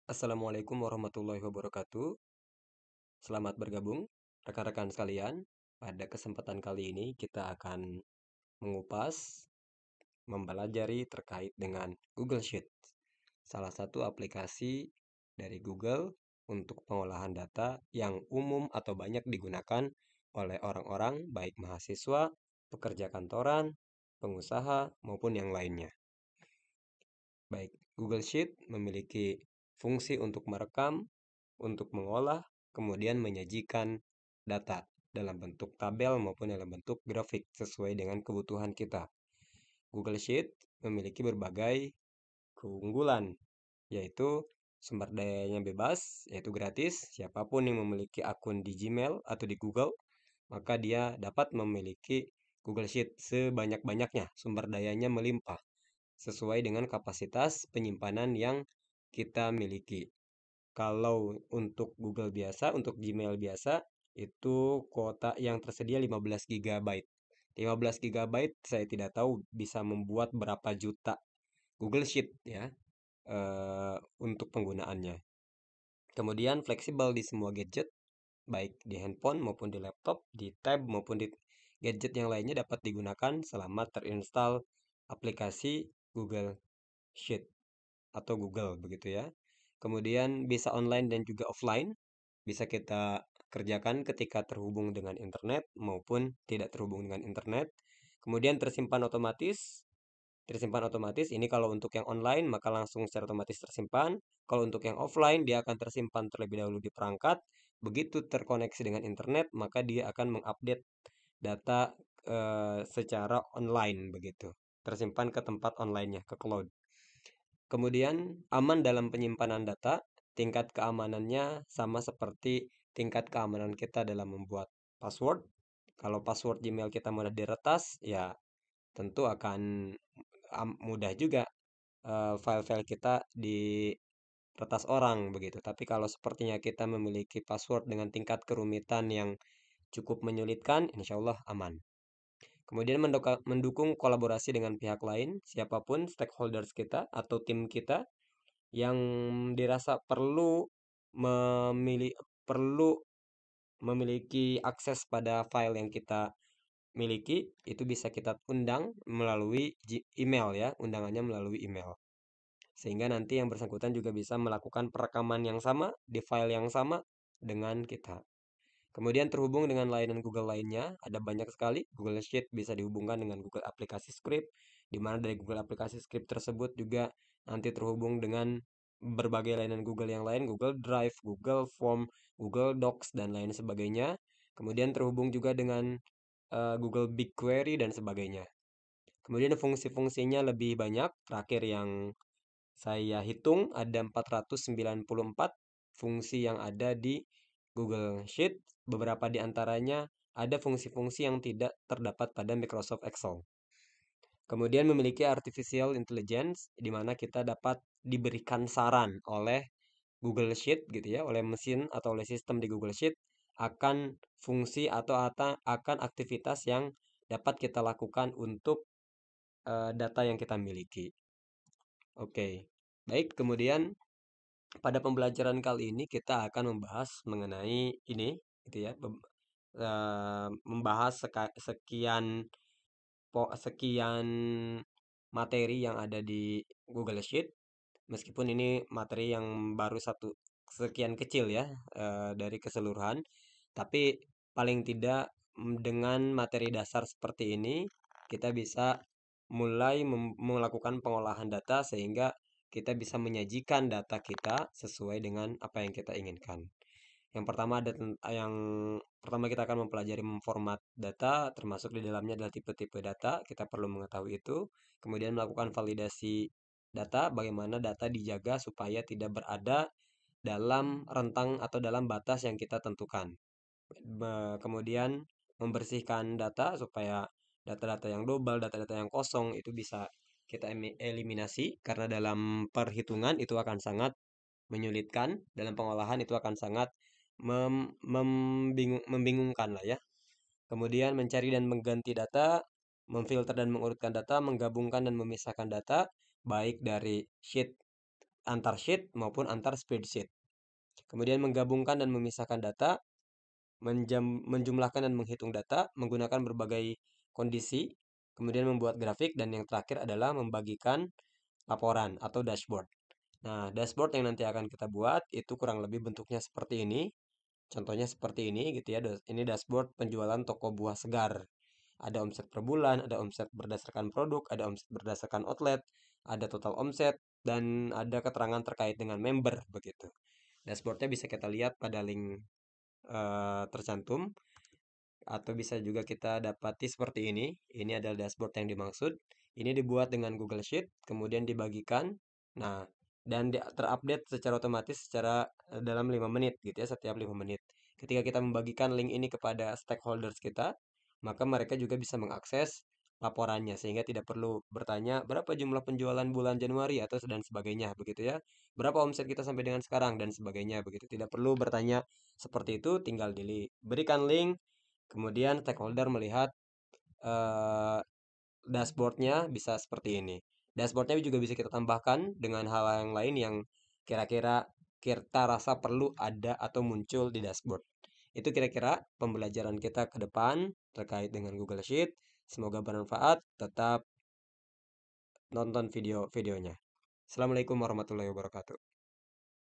Assalamualaikum warahmatullahi wabarakatuh. Selamat bergabung, rekan-rekan sekalian. Pada kesempatan kali ini kita akan mengupas, mempelajari terkait dengan Google Sheet, salah satu aplikasi dari Google untuk pengolahan data yang umum atau banyak digunakan oleh orang-orang, baik mahasiswa, pekerja kantoran, pengusaha, maupun yang lainnya. Baik, Google Sheet memiliki fungsi untuk merekam, untuk mengolah, kemudian menyajikan data dalam bentuk tabel maupun dalam bentuk grafik sesuai dengan kebutuhan kita. Google Sheet memiliki berbagai keunggulan, yaitu sumber dayanya bebas, yaitu gratis. Siapapun yang memiliki akun di Gmail atau di Google, maka dia dapat memiliki Google Sheet sebanyak-banyaknya, sumber dayanya melimpah sesuai dengan kapasitas penyimpanan yang kita miliki. Kalau untuk Google biasa, untuk Gmail biasa, itu kuota yang tersedia 15 GB. 15 GB saya tidak tahu bisa membuat berapa juta Google Sheet ya untuk penggunaannya. Kemudian fleksibel di semua gadget, baik di handphone maupun di laptop, di tab maupun di gadget yang lainnya dapat digunakan selama terinstall aplikasi Google Sheet atau Google begitu ya. Kemudian bisa online dan juga offline, bisa kita kerjakan ketika terhubung dengan internet maupun tidak terhubung dengan internet. Kemudian tersimpan otomatis. Ini kalau untuk yang online maka langsung secara otomatis tersimpan. Kalau untuk yang offline dia akan tersimpan terlebih dahulu di perangkat. Begitu terkoneksi dengan internet maka dia akan mengupdate data secara online begitu. Tersimpan ke tempat online-nya, ke cloud. Kemudian aman dalam penyimpanan data, tingkat keamanannya sama seperti tingkat keamanan kita dalam membuat password. Kalau password Gmail kita mudah diretas, ya tentu akan mudah juga file-file kita diretas orang begitu. Tapi kalau sepertinya kita memiliki password dengan tingkat kerumitan yang cukup menyulitkan, insya Allah aman. Kemudian mendukung kolaborasi dengan pihak lain, siapapun stakeholders kita atau tim kita yang dirasa perlu memiliki akses pada file yang kita miliki, itu bisa kita undang melalui email ya, undangannya melalui email. Sehingga nanti yang bersangkutan juga bisa melakukan perekaman yang sama di file yang sama dengan kita. Kemudian terhubung dengan layanan Google lainnya, ada banyak sekali. Google Sheet bisa dihubungkan dengan Google Aplikasi Script, di mana dari Google Aplikasi Script tersebut juga nanti terhubung dengan berbagai layanan Google yang lain, Google Drive, Google Form, Google Docs, dan lain sebagainya. Kemudian terhubung juga dengan Google BigQuery dan sebagainya. Kemudian fungsi-fungsinya lebih banyak. Terakhir yang saya hitung ada 494 fungsi yang ada di Google Sheet. Beberapa di antaranya ada fungsi-fungsi yang tidak terdapat pada Microsoft Excel. Kemudian memiliki artificial intelligence di mana kita dapat diberikan saran oleh Google Sheet gitu ya, oleh mesin atau oleh sistem di Google Sheet akan fungsi atau akan aktivitas yang dapat kita lakukan untuk data yang kita miliki. Oke. Baik, kemudian pada pembelajaran kali ini kita akan membahas mengenai ini gitu ya, membahas sekian materi yang ada di Google Sheet. Meskipun ini materi yang baru sekian kecil ya dari keseluruhan, tapi paling tidak dengan materi dasar seperti ini kita bisa mulai melakukan pengolahan data sehingga kita bisa menyajikan data kita sesuai dengan apa yang kita inginkan. Yang pertama kita akan mempelajari memformat data, termasuk di dalamnya adalah tipe-tipe data. Kita perlu mengetahui itu. Kemudian melakukan validasi data, bagaimana data dijaga supaya tidak berada dalam rentang atau dalam batas yang kita tentukan. Kemudian membersihkan data supaya data-data yang double, data-data yang kosong itu bisa kita eliminasi karena dalam perhitungan itu akan sangat menyulitkan, dalam pengolahan itu akan sangat membingungkan lah ya. Kemudian mencari dan mengganti data, memfilter dan mengurutkan data, menggabungkan dan memisahkan data, baik dari sheet antar sheet maupun antar spreadsheet. Kemudian menggabungkan dan memisahkan data, menjumlahkan dan menghitung data menggunakan berbagai kondisi, kemudian membuat grafik, dan yang terakhir adalah membagikan laporan atau dashboard. Nah, dashboard yang nanti akan kita buat itu kurang lebih bentuknya seperti ini. Contohnya seperti ini gitu ya. Ini dashboard penjualan toko buah segar. Ada omset per bulan, ada omset berdasarkan produk, ada omset berdasarkan outlet, ada total omset, dan ada keterangan terkait dengan member begitu. Dashboardnya bisa kita lihat pada link tercantum, atau bisa juga kita dapati seperti ini. Ini adalah dashboard yang dimaksud. Ini dibuat dengan Google Sheet, kemudian dibagikan. Nah, dan terupdate secara otomatis secara dalam 5 menit gitu ya, setiap 5 menit. Ketika kita membagikan link ini kepada stakeholders kita, maka mereka juga bisa mengakses laporannya sehingga tidak perlu bertanya berapa jumlah penjualan bulan Januari atau dan sebagainya begitu ya. Berapa omset kita sampai dengan sekarang dan sebagainya begitu. Tidak perlu bertanya seperti itu, tinggal diberikan link. Kemudian stakeholder melihat eh, dashboardnya bisa seperti ini. Dashboardnya juga bisa kita tambahkan dengan hal yang lain yang kira-kira kita rasa perlu ada atau muncul di dashboard. Itu kira-kira pembelajaran kita ke depan terkait dengan Google Sheet. Semoga bermanfaat. Tetap nonton video-videonya. Assalamualaikum warahmatullahi wabarakatuh.